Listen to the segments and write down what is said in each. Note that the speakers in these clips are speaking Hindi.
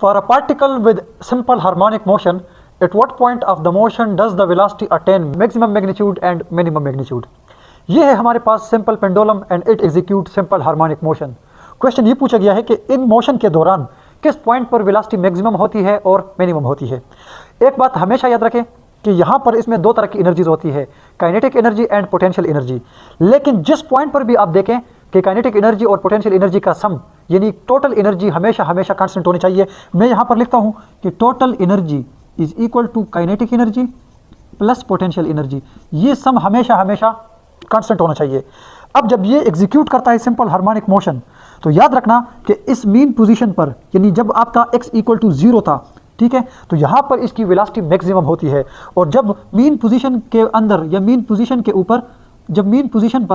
For a particle with simple harmonic motion, at what point of the motion does the velocity attain maximum magnitude and minimum magnitude? ये है हमारे पास simple pendulum and it execute simple harmonic motion. Question ये पूछा गया है कि इन मोशन के दौरान किस पॉइंट पर वेलोसिटी मैक्सिमम होती है और मिनिमम होती है। एक बात हमेशा याद रखें कि यहाँ पर इसमें दो तरह की एनर्जीज होती है, kinetic energy and potential energy. लेकिन जिस पॉइंट पर भी आप देखें कि काइनेटिक एनर्जी और पोटेंशियल एनर्जी का सम यानी टोटल एनर्जी हमेशा हमेशा कांस्टेंट होनी चाहिए। मैं यहाँ पर लिखता हूँ कि total energy is equal to kinetic energy plus potential energy. ये सम हमेशा हमेशा कांस्टेंट होना चाहिए। अब जब ये एग्जीक्यूट करता है सिंपल हार्मोनिक मोशन, तो याद रखना कि इस मीन पोजीशन पर यानी जब आपका x इक्वल टू 0 था, ठीक है, तो यहाँ पर इसकी वेलोसिटी मैक्सिमम होती है। और जब मीन पोजीशन के अंदर या मीन पोजीशन के ऊपर जब मीन पोजीशन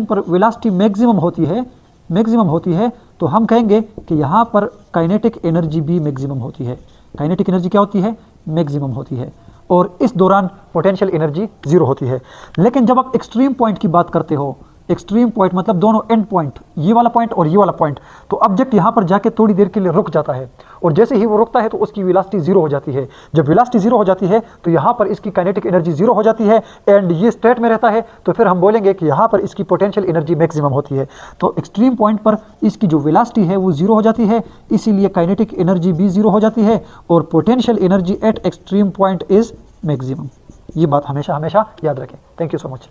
पर वेलोसिटी मैक्सिमम होती है तो हम कहेंगे कि यहाँ पर काइनेटिक एनर्जी भी मैक्सिमम होती है। काइनेटिक एनर्जी क्या होती है? मैक्सिमम होती है। और इस दौरान पोटेंशियल एनर्जी 0 होती है। लेकिन जब आप एक्सट्रीम पॉइंट की बात करते हो, एक्सट्रीम पॉइंट मतलब दोनों एंड पॉइंट, ये वाला पॉइंट और ये वाला पॉइंट, तो ऑब्जेक्ट यहाँ पर जाके थोड़ी देर के लिए रुक जाता है और जैसे ही वो रुकता है तो उसकी वेलोसिटी 0 हो जाती है। जब वेलोसिटी 0 हो जाती है तो यहाँ पर इसकी काइनेटिक एनर्जी 0 हो जाती है एंड ये स्टेट में रहता है, तो फिर हम बोलेंगे कि यहाँ पर इसकी पोटेंशियल एनर्जी मैक्सिमम होती है। तो एक्सट्रीम पॉइंट पर इसकी जो वेलोसिटी है वो 0 हो जाती है, इसीलिए काइनेटिक एनर्जी भी 0 हो जाती है और potential energy at extreme point is maximum. ये बात हमेशा हमेशा याद रखें। Thank you so much.